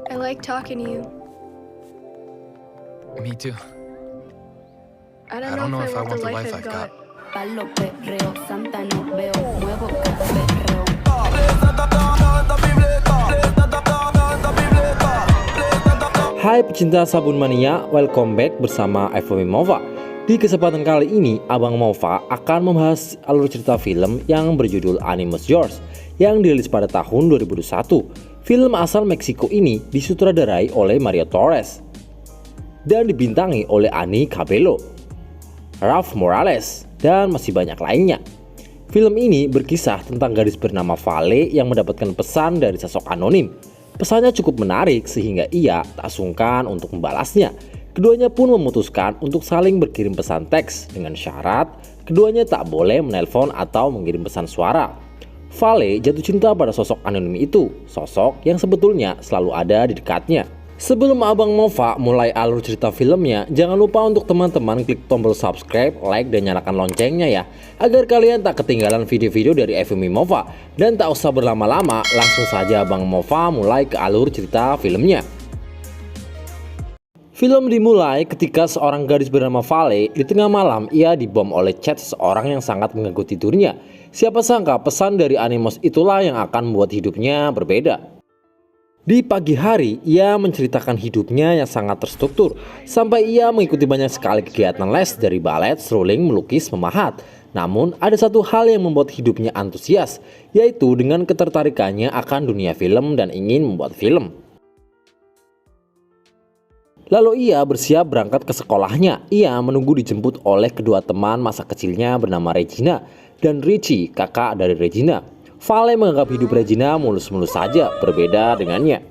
I like talking to you. Me too. I I don't know if I want the life I've got. Palo perreo, Santa no veo, muevo perreo. Hai pecinta sabun mania, welcome back bersama FWB Mova. Di kesempatan kali ini, Abang Mova akan membahas alur cerita film yang berjudul Animus Yours yang dirilis pada tahun 2021. Film asal Meksiko ini disutradarai oleh Mario Torres dan dibintangi oleh Ani Cabello, Ralph Morales, dan masih banyak lainnya. Film ini berkisah tentang gadis bernama Vale yang mendapatkan pesan dari sosok anonim. Pesannya cukup menarik sehingga ia tak sungkan untuk membalasnya. Keduanya pun memutuskan untuk saling berkirim pesan teks dengan syarat keduanya tak boleh menelpon atau mengirim pesan suara. Vale jatuh cinta pada sosok anonim itu, sosok yang sebetulnya selalu ada di dekatnya. Sebelum Abang Mova mulai alur cerita filmnya, jangan lupa untuk teman-teman klik tombol subscribe, like, dan nyalakan loncengnya ya, agar kalian tak ketinggalan video-video dari FWB Mova. Dan tak usah berlama-lama, langsung saja Abang Mova mulai ke alur cerita filmnya. Film dimulai ketika seorang gadis bernama Vale di tengah malam ia dibom oleh chat seseorang yang sangat mengganggu tidurnya. Siapa sangka pesan dari Animus itulah yang akan membuat hidupnya berbeda. Di pagi hari, ia menceritakan hidupnya yang sangat terstruktur, sampai ia mengikuti banyak sekali kegiatan les dari balet, strolling, melukis, memahat. Namun, ada satu hal yang membuat hidupnya antusias, yaitu dengan ketertarikannya akan dunia film dan ingin membuat film. Lalu ia bersiap berangkat ke sekolahnya. Ia menunggu dijemput oleh kedua teman masa kecilnya bernama Regina dan Richie, kakak dari Regina. Vale menganggap hidup Regina mulus-mulus saja, berbeda dengannya.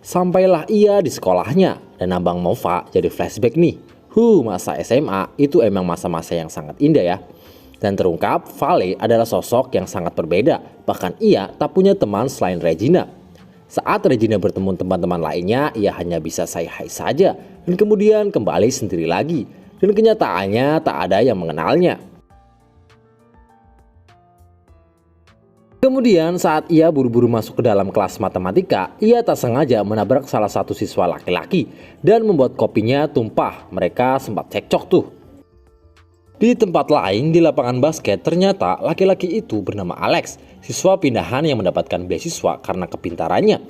Sampailah ia di sekolahnya, dan Abang Mova jadi flashback nih. Masa SMA itu emang masa-masa yang sangat indah ya. Dan terungkap, Vale adalah sosok yang sangat berbeda, bahkan ia tak punya teman selain Regina. Saat Regina bertemu teman-teman lainnya, ia hanya bisa say hi saja, dan kemudian kembali sendiri lagi. Dan kenyataannya tak ada yang mengenalnya. Kemudian saat ia buru-buru masuk ke dalam kelas matematika, ia tak sengaja menabrak salah satu siswa laki-laki dan membuat kopinya tumpah. Mereka sempat cekcok tuh. Di tempat lain di lapangan basket, ternyata laki-laki itu bernama Alex, siswa pindahan yang mendapatkan beasiswa karena kepintarannya.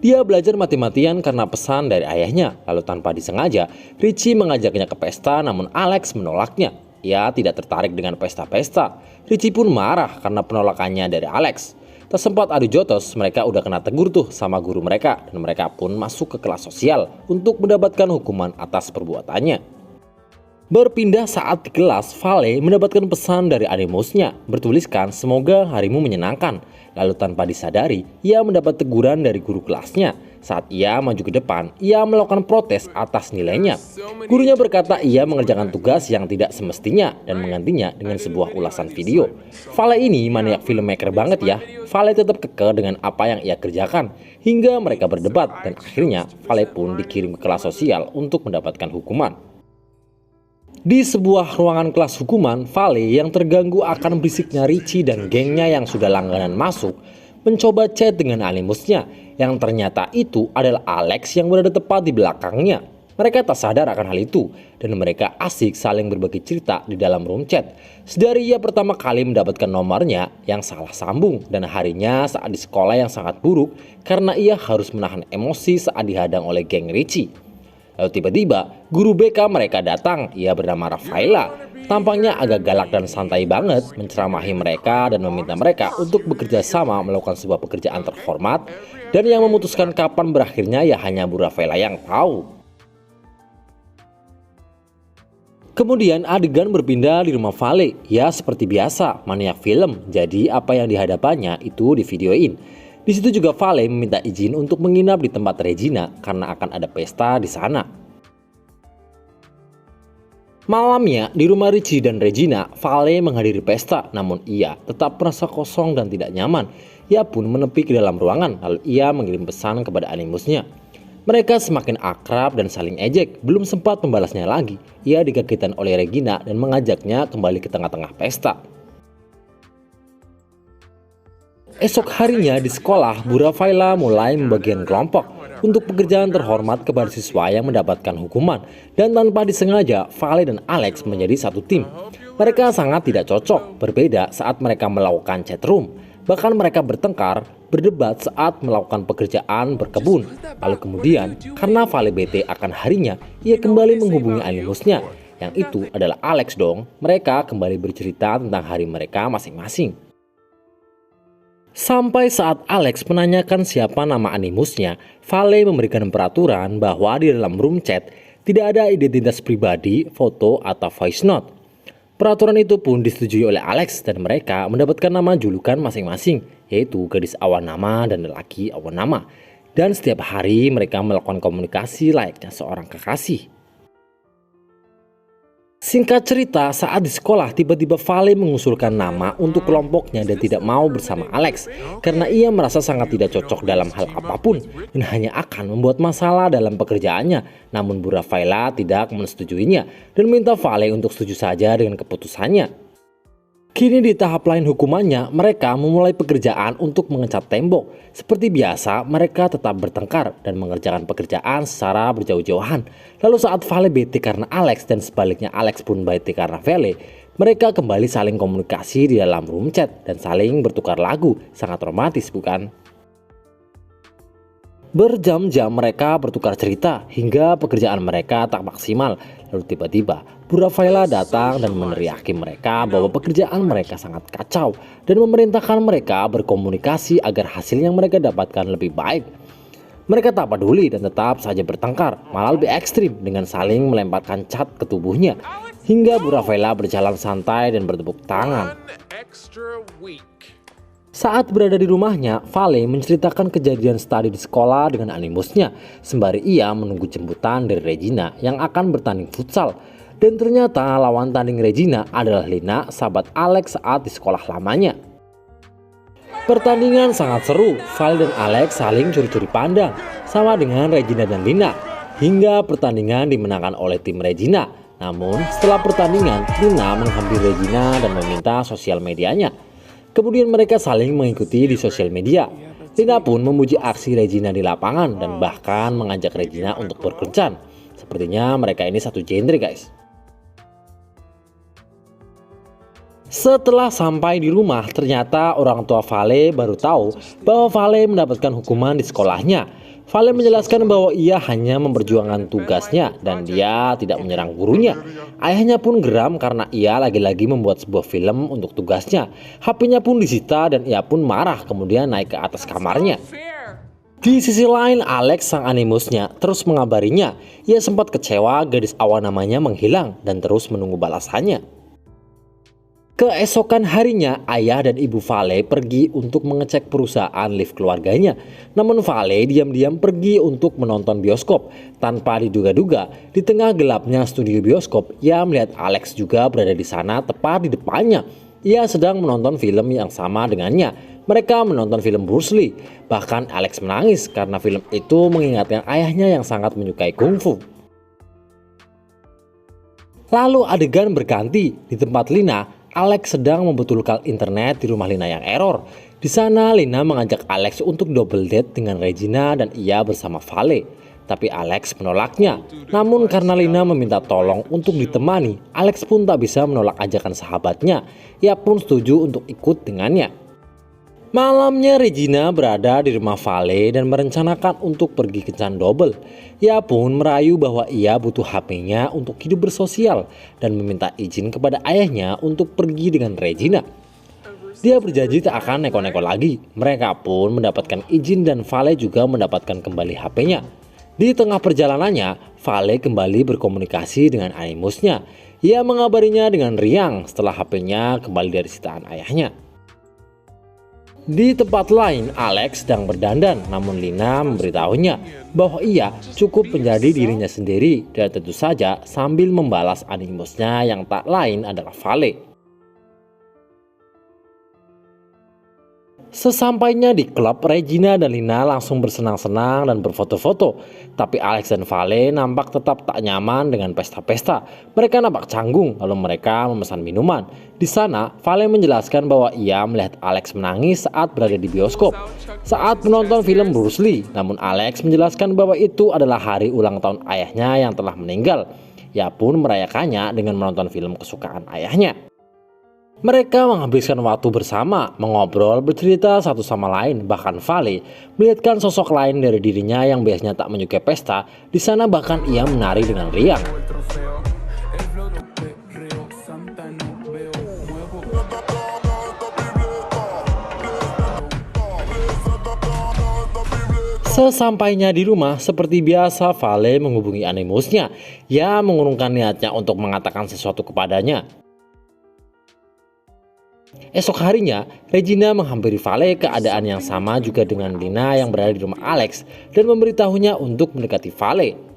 Dia belajar mati-matian karena pesan dari ayahnya, lalu tanpa disengaja Richie mengajaknya ke pesta, namun Alex menolaknya. Ia tidak tertarik dengan pesta-pesta. Richie pun marah karena penolakannya dari Alex. Tak sempat adu jotos, mereka udah kena tegur tuh sama guru mereka, dan mereka pun masuk ke kelas sosial untuk mendapatkan hukuman atas perbuatannya. Berpindah saat di kelas, Vale mendapatkan pesan dari Animusnya bertuliskan semoga harimu menyenangkan. Lalu tanpa disadari, ia mendapat teguran dari guru kelasnya. Saat ia maju ke depan, ia melakukan protes atas nilainya. Gurunya berkata ia mengerjakan tugas yang tidak semestinya dan menggantinya dengan sebuah ulasan video. Vale ini maniak filmmaker banget ya. Vale tetap kekeh dengan apa yang ia kerjakan hingga mereka berdebat dan akhirnya Vale pun dikirim ke kelas sosial untuk mendapatkan hukuman. Di sebuah ruangan kelas hukuman, Vale yang terganggu akan berisiknya Richie dan gengnya yang sudah langganan masuk mencoba chat dengan Animusnya, yang ternyata itu adalah Alex yang berada tepat di belakangnya. Mereka tak sadar akan hal itu dan mereka asik saling berbagi cerita di dalam room chat. Sedari ia pertama kali mendapatkan nomornya yang salah sambung dan harinya saat di sekolah yang sangat buruk karena ia harus menahan emosi saat dihadang oleh geng Richie. Lalu tiba-tiba guru BK mereka datang, ia bernama Rafaela. Tampaknya agak galak dan santai banget, menceramahi mereka dan meminta mereka untuk bekerja sama melakukan sebuah pekerjaan terhormat. Dan yang memutuskan kapan berakhirnya ya hanya Bu Rafaela yang tahu. Kemudian adegan berpindah di rumah Vale. Ya seperti biasa, maniak film, jadi apa yang dihadapannya itu divideoin. Di situ juga Vale meminta izin untuk menginap di tempat Regina karena akan ada pesta di sana. Malamnya di rumah Richie dan Regina, Vale menghadiri pesta, namun ia tetap merasa kosong dan tidak nyaman. Ia pun menepi ke dalam ruangan, lalu ia mengirim pesan kepada Animusnya. Mereka semakin akrab dan saling ejek, belum sempat membalasnya lagi. Ia dikagetkan oleh Regina dan mengajaknya kembali ke tengah-tengah pesta. Esok harinya di sekolah, Bu Rafaela mulai membagikan kelompok untuk pekerjaan terhormat kepada siswa yang mendapatkan hukuman. Dan tanpa disengaja, Vale dan Alex menjadi satu tim. Mereka sangat tidak cocok, berbeda saat mereka melakukan chat room. Bahkan mereka bertengkar, berdebat saat melakukan pekerjaan berkebun. Lalu kemudian, karena Vale bete akan harinya, ia kembali menghubungi animusnya. Yang itu adalah Alex dong. Mereka kembali bercerita tentang hari mereka masing-masing. Sampai saat Alex menanyakan siapa nama animusnya, Vale memberikan peraturan bahwa di dalam room chat tidak ada identitas pribadi, foto, atau voice note. Peraturan itu pun disetujui oleh Alex dan mereka mendapatkan nama julukan masing-masing, yaitu gadis awan nama dan lelaki awan nama. Dan setiap hari mereka melakukan komunikasi layaknya seorang kekasih. Singkat cerita, saat di sekolah tiba-tiba Vale mengusulkan nama untuk kelompoknya dan tidak mau bersama Alex karena ia merasa sangat tidak cocok dalam hal apapun dan hanya akan membuat masalah dalam pekerjaannya. Namun Bu Rafaela tidak menyetujuinya dan minta Vale untuk setuju saja dengan keputusannya. Kini di tahap lain hukumannya, mereka memulai pekerjaan untuk mengecat tembok. Seperti biasa, mereka tetap bertengkar dan mengerjakan pekerjaan secara berjauh-jauhan. Lalu saat Vale bete karena Alex dan sebaliknya Alex pun bete karena Vale, mereka kembali saling komunikasi di dalam room chat dan saling bertukar lagu. Sangat romantis, bukan? Berjam-jam mereka bertukar cerita hingga pekerjaan mereka tak maksimal. Lalu tiba-tiba Bu Rafaela datang dan meneriaki mereka bahwa pekerjaan mereka sangat kacau dan memerintahkan mereka berkomunikasi agar hasil yang mereka dapatkan lebih baik. Mereka tak peduli dan tetap saja bertengkar, malah lebih ekstrim dengan saling melemparkan cat ke tubuhnya. Hingga Bu Rafaela berjalan santai dan bertepuk tangan. Saat berada di rumahnya, Vale menceritakan kejadian studi di sekolah dengan animusnya, sembari ia menunggu jemputan dari Regina yang akan bertanding futsal. Dan ternyata lawan tanding Regina adalah Lina, sahabat Alex saat di sekolah lamanya. Pertandingan sangat seru, Vale dan Alex saling curi-curi pandang, sama dengan Regina dan Lina, hingga pertandingan dimenangkan oleh tim Regina. Namun setelah pertandingan, Lina menghampiri Regina dan meminta sosial medianya. Kemudian mereka saling mengikuti di sosial media. Lina pun memuji aksi Regina di lapangan dan bahkan mengajak Regina untuk berkencan. Sepertinya mereka ini satu genre, guys. Setelah sampai di rumah, ternyata orang tua Vale baru tahu bahwa Vale mendapatkan hukuman di sekolahnya. Vale menjelaskan bahwa ia hanya memperjuangkan tugasnya dan dia tidak menyerang gurunya. Ayahnya pun geram karena ia lagi-lagi membuat sebuah film untuk tugasnya. HP-nya pun disita dan ia pun marah kemudian naik ke atas kamarnya. Di sisi lain, Alex sang animusnya terus mengabarinya. Ia sempat kecewa gadis awan namanya menghilang dan terus menunggu balasannya. Keesokan harinya, ayah dan ibu Vale pergi untuk mengecek perusahaan lift keluarganya. Namun Vale diam-diam pergi untuk menonton bioskop. Tanpa diduga-duga, di tengah gelapnya studio bioskop, ia melihat Alex juga berada di sana tepat di depannya. Ia sedang menonton film yang sama dengannya. Mereka menonton film Bruce Lee. Bahkan Alex menangis karena film itu mengingatkan ayahnya yang sangat menyukai kungfu. Lalu adegan berganti di tempat Lina. Alex sedang membetulkan internet di rumah Lina yang error. Di sana Lina mengajak Alex untuk double date dengan Regina dan ia bersama Vale. Tapi Alex menolaknya. Namun karena Lina meminta tolong untuk ditemani, Alex pun tak bisa menolak ajakan sahabatnya. Ia pun setuju untuk ikut dengannya. Malamnya Regina berada di rumah Vale dan merencanakan untuk pergi kencan double. Ia pun merayu bahwa ia butuh HP-nya untuk hidup bersosial dan meminta izin kepada ayahnya untuk pergi dengan Regina. Dia berjanji tak akan neko-neko lagi. Mereka pun mendapatkan izin dan Vale juga mendapatkan kembali HP-nya. Di tengah perjalanannya, Vale kembali berkomunikasi dengan animusnya. Ia mengabarinya dengan riang setelah HP-nya kembali dari sitaan ayahnya. Di tempat lain, Alex sedang berdandan, namun Lina memberitahunya bahwa ia cukup menjadi dirinya sendiri dan tentu saja sambil membalas animusnya yang tak lain adalah Vale. Sesampainya di klub, Regina dan Lina langsung bersenang-senang dan berfoto-foto. Tapi Alex dan Vale nampak tetap tak nyaman dengan pesta-pesta. Mereka nampak canggung lalu mereka memesan minuman. Di sana, Vale menjelaskan bahwa ia melihat Alex menangis saat berada di bioskop saat menonton film Bruce Lee. Namun Alex menjelaskan bahwa itu adalah hari ulang tahun ayahnya yang telah meninggal. Ia pun merayakannya dengan menonton film kesukaan ayahnya. Mereka menghabiskan waktu bersama, mengobrol, bercerita satu sama lain. Bahkan Vale melihatkan sosok lain dari dirinya yang biasanya tak menyukai pesta. Di sana bahkan ia menari dengan riang. Sesampainya di rumah, seperti biasa Vale menghubungi animusnya. Ia mengurungkan niatnya untuk mengatakan sesuatu kepadanya. Esok harinya, Regina menghampiri Vale keadaan yang sama juga dengan Lina yang berada di rumah Alex dan memberitahunya untuk mendekati Vale.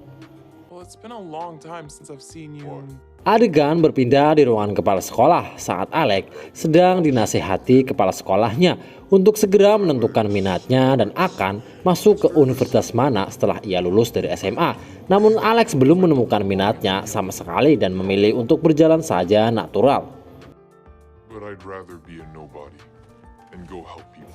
Adegan berpindah di ruangan kepala sekolah saat Alex sedang dinasehati kepala sekolahnya untuk segera menentukan minatnya dan akan masuk ke universitas mana setelah ia lulus dari SMA. Namun Alex belum menemukan minatnya sama sekali dan memilih untuk berjalan saja natural.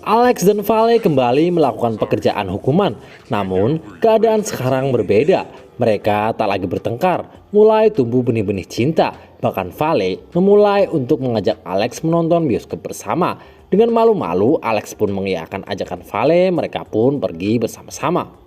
Alex dan Vale kembali melakukan pekerjaan hukuman. Namun keadaan sekarang berbeda. Mereka tak lagi bertengkar, mulai tumbuh benih-benih cinta. Bahkan Vale memulai untuk mengajak Alex menonton bioskop bersama. Dengan malu-malu, Alex pun mengiyakan ajakan Vale. Mereka pun pergi bersama-sama.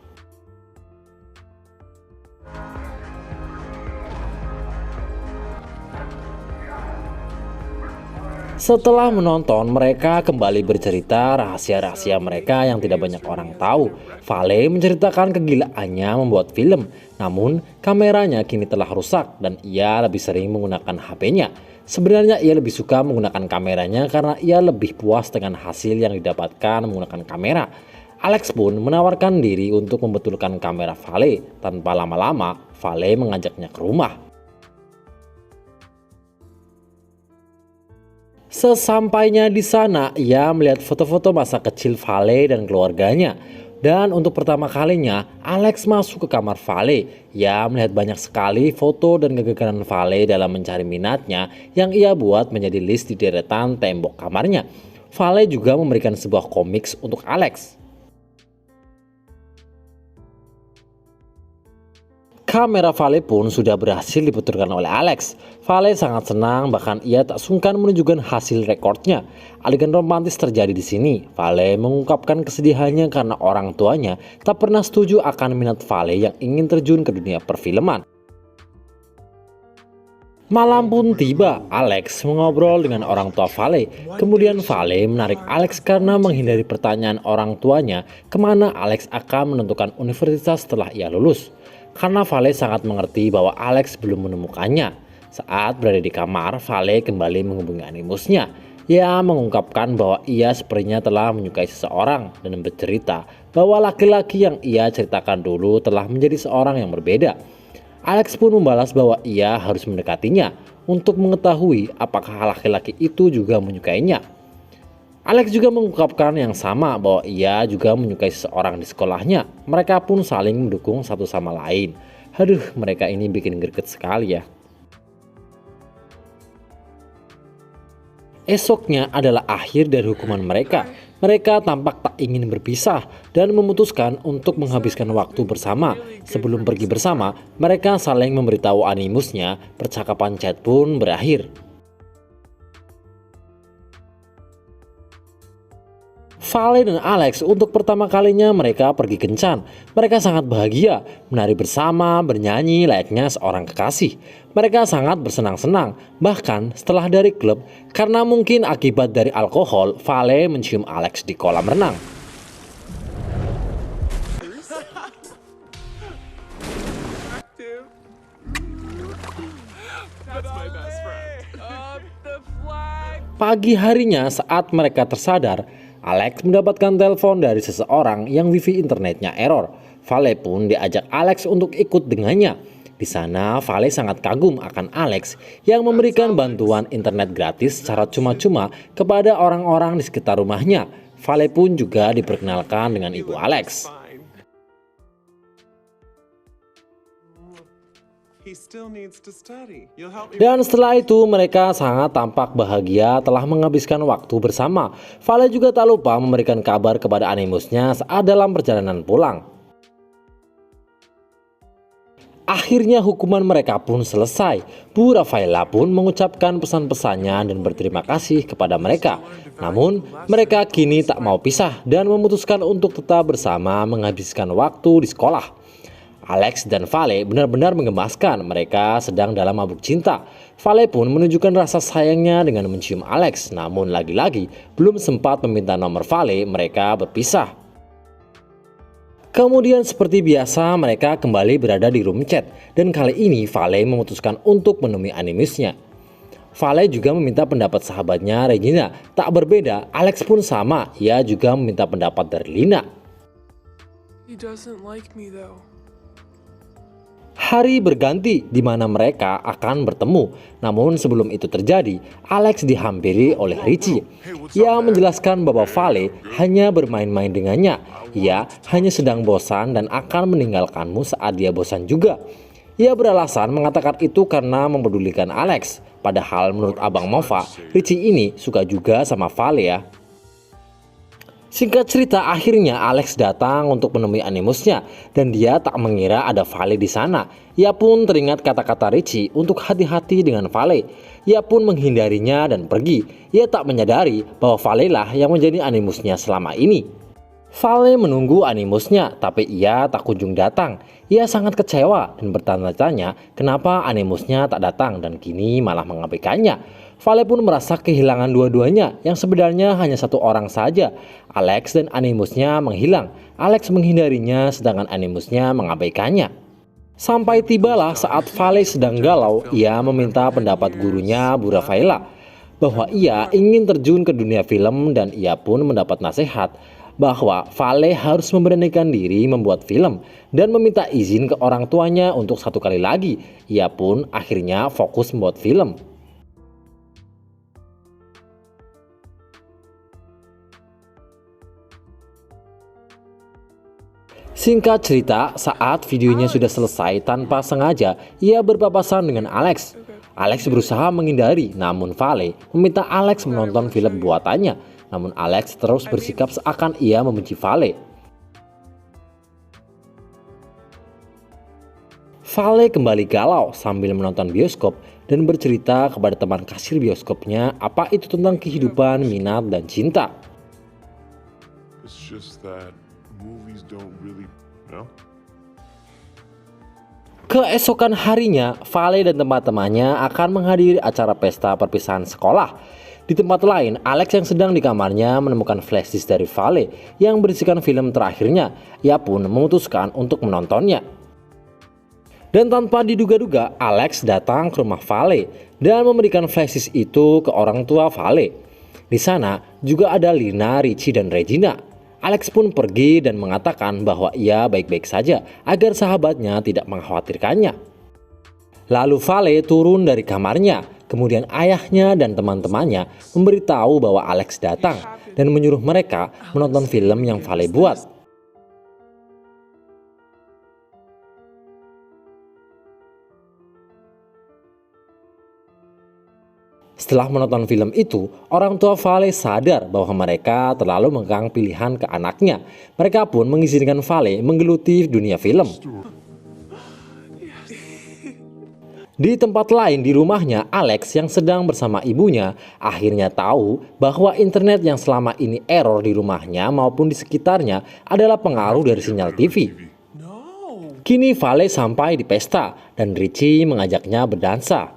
Setelah menonton, mereka kembali bercerita rahasia-rahasia mereka yang tidak banyak orang tahu. Vale menceritakan kegilaannya membuat film, namun kameranya kini telah rusak dan ia lebih sering menggunakan HP-nya. Sebenarnya ia lebih suka menggunakan kameranya karena ia lebih puas dengan hasil yang didapatkan menggunakan kamera. Alex pun menawarkan diri untuk membetulkan kamera Vale. Tanpa lama-lama, Vale mengajaknya ke rumah. Sesampainya di sana, ia melihat foto-foto masa kecil Vale dan keluarganya. Dan untuk pertama kalinya, Alex masuk ke kamar Vale. Ia melihat banyak sekali foto dan kegagalan Vale dalam mencari minatnya yang ia buat menjadi list di deretan tembok kamarnya. Vale juga memberikan sebuah komik untuk Alex. Kamera Vale pun sudah berhasil dibetulkan oleh Alex. Vale sangat senang, bahkan ia tak sungkan menunjukkan hasil rekornya. Adegan romantis terjadi di sini. Vale mengungkapkan kesedihannya karena orang tuanya tak pernah setuju akan minat Vale yang ingin terjun ke dunia perfilman. Malam pun tiba, Alex mengobrol dengan orang tua Vale. Kemudian Vale menarik Alex karena menghindari pertanyaan orang tuanya kemana Alex akan menentukan universitas setelah ia lulus. Karena Vale sangat mengerti bahwa Alex belum menemukannya. Saat berada di kamar, Vale kembali menghubungi animusnya. Ia mengungkapkan bahwa ia sepertinya telah menyukai seseorang dan bercerita bahwa laki-laki yang ia ceritakan dulu telah menjadi seorang yang berbeda. Alex pun membalas bahwa ia harus mendekatinya untuk mengetahui apakah laki-laki itu juga menyukainya. Alex juga mengungkapkan yang sama bahwa ia juga menyukai seseorang di sekolahnya. Mereka pun saling mendukung satu sama lain. Aduh, mereka ini bikin greget sekali ya. Esoknya adalah akhir dari hukuman mereka. Mereka tampak tak ingin berpisah dan memutuskan untuk menghabiskan waktu bersama. Sebelum pergi bersama, mereka saling memberitahu animusnya. Percakapan chat pun berakhir. Vale dan Alex untuk pertama kalinya mereka pergi kencan. Mereka sangat bahagia, menari bersama, bernyanyi layaknya seorang kekasih. Mereka sangat bersenang-senang, bahkan setelah dari klub, karena mungkin akibat dari alkohol, Vale mencium Alex di kolam renang. Pagi harinya saat mereka tersadar, Alex mendapatkan telepon dari seseorang yang wifi internetnya error. Vale pun diajak Alex untuk ikut dengannya. Di sana Vale sangat kagum akan Alex yang memberikan bantuan internet gratis secara cuma-cuma kepada orang-orang di sekitar rumahnya. Vale pun juga diperkenalkan dengan ibu Alex. Dan setelah itu mereka sangat tampak bahagia telah menghabiskan waktu bersama. Vale juga tak lupa memberikan kabar kepada animusnya saat dalam perjalanan pulang. Akhirnya hukuman mereka pun selesai. Bu Rafaela pun mengucapkan pesan-pesannya dan berterima kasih kepada mereka. Namun mereka kini tak mau pisah dan memutuskan untuk tetap bersama menghabiskan waktu di sekolah. Alex dan Vale benar-benar menggemaskan, mereka sedang dalam mabuk cinta. Vale pun menunjukkan rasa sayangnya dengan mencium Alex, namun lagi-lagi belum sempat meminta nomor Vale, mereka berpisah. Kemudian seperti biasa mereka kembali berada di room chat, dan kali ini Vale memutuskan untuk menemui animusnya. Vale juga meminta pendapat sahabatnya Regina, tak berbeda, Alex pun sama, ia juga meminta pendapat dari Lina. He doesn't like me though. Hari berganti di mana mereka akan bertemu. Namun sebelum itu terjadi, Alex dihampiri oleh Richie. Ia menjelaskan bahwa Vale hanya bermain-main dengannya. Ia hanya sedang bosan dan akan meninggalkanmu saat dia bosan juga. Ia beralasan mengatakan itu karena mempedulikan Alex. Padahal menurut Abang Mova, Richie ini suka juga sama Vale ya. Singkat cerita, akhirnya Alex datang untuk menemui animusnya dan dia tak mengira ada Vale di sana. Ia pun teringat kata-kata Richie untuk hati-hati dengan Vale. Ia pun menghindarinya dan pergi. Ia tak menyadari bahwa Vale lah yang menjadi animusnya selama ini. Vale menunggu animusnya, tapi ia tak kunjung datang. Ia sangat kecewa dan bertanya-tanya kenapa animusnya tak datang dan kini malah mengabaikannya. Vale pun merasa kehilangan dua-duanya yang sebenarnya hanya satu orang saja. Alex dan animusnya menghilang. Alex menghindarinya sedangkan animusnya mengabaikannya. Sampai tibalah saat Vale sedang galau, ia meminta pendapat gurunya Bu Rafaela bahwa ia ingin terjun ke dunia film dan ia pun mendapat nasihat bahwa Vale harus memberanikan diri membuat film dan meminta izin ke orang tuanya untuk satu kali lagi. Ia pun akhirnya fokus membuat film. Singkat cerita, saat videonya sudah selesai tanpa sengaja, ia berpapasan dengan Alex. Alex berusaha menghindari, namun Vale meminta Alex menonton film buatannya. Namun Alex terus bersikap seakan ia membenci Vale. Vale kembali galau sambil menonton bioskop dan bercerita kepada teman kasir bioskopnya apa itu tentang kehidupan, minat, dan cinta. It's just that movies don't really, you know? Keesokan harinya, Vale dan teman-temannya akan menghadiri acara pesta perpisahan sekolah. Di tempat lain, Alex yang sedang di kamarnya menemukan flashdisk dari Vale yang berisikan film terakhirnya. Ia pun memutuskan untuk menontonnya. Dan tanpa diduga-duga, Alex datang ke rumah Vale dan memberikan flashdisk itu ke orang tua Vale. Di sana juga ada Lina, Richie, dan Regina. Alex pun pergi dan mengatakan bahwa ia baik-baik saja agar sahabatnya tidak mengkhawatirkannya. Lalu Vale turun dari kamarnya. Kemudian ayahnya dan teman-temannya memberitahu bahwa Alex datang dan menyuruh mereka menonton film yang Vale buat. Setelah menonton film itu, orang tua Vale sadar bahwa mereka terlalu mengekang pilihan ke anaknya. Mereka pun mengizinkan Vale menggeluti dunia film. Di tempat lain di rumahnya, Alex yang sedang bersama ibunya akhirnya tahu bahwa internet yang selama ini error di rumahnya maupun di sekitarnya adalah pengaruh dari sinyal TV. Kini Vale sampai di pesta dan Richie mengajaknya berdansa.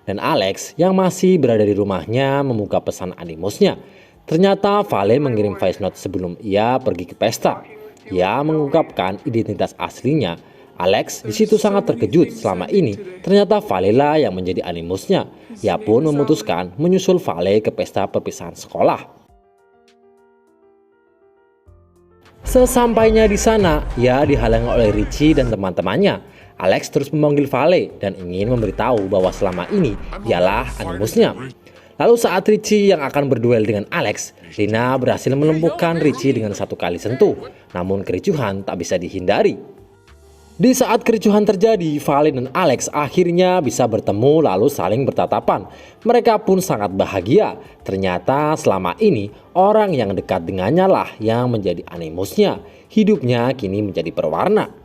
Dan Alex yang masih berada di rumahnya membuka pesan animusnya. Ternyata Vale mengirim voice note sebelum ia pergi ke pesta. Ia mengungkapkan identitas aslinya. Alex di situ sangat terkejut, selama ini ternyata Vale lah yang menjadi animusnya. Ia pun memutuskan menyusul Vale ke pesta perpisahan sekolah. Sesampainya di sana, ia dihalangi oleh Richie dan teman-temannya. Alex terus memanggil Vale dan ingin memberitahu bahwa selama ini ialah animusnya. Lalu saat Richie yang akan berduel dengan Alex, Lina berhasil melumpuhkan Richie dengan satu kali sentuh. Namun kericuhan tak bisa dihindari. Di saat kericuhan terjadi, Vale dan Alex akhirnya bisa bertemu lalu saling bertatapan. Mereka pun sangat bahagia. Ternyata selama ini orang yang dekat dengannya lah yang menjadi animusnya. Hidupnya kini menjadi berwarna.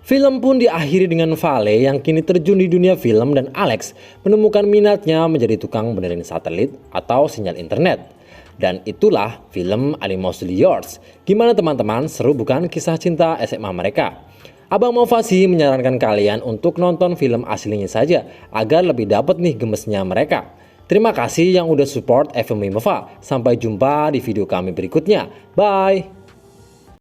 Film pun diakhiri dengan Vale yang kini terjun di dunia film dan Alex menemukan minatnya menjadi tukang benerin satelit atau sinyal internet. Dan itulah film Animously Yours. Gimana teman-teman, seru bukan kisah cinta SMA mereka? Abang Movazi menyarankan kalian untuk nonton film aslinya saja agar lebih dapat nih gemesnya mereka. Terima kasih yang udah support FMI Mova. Sampai jumpa di video kami berikutnya. Bye!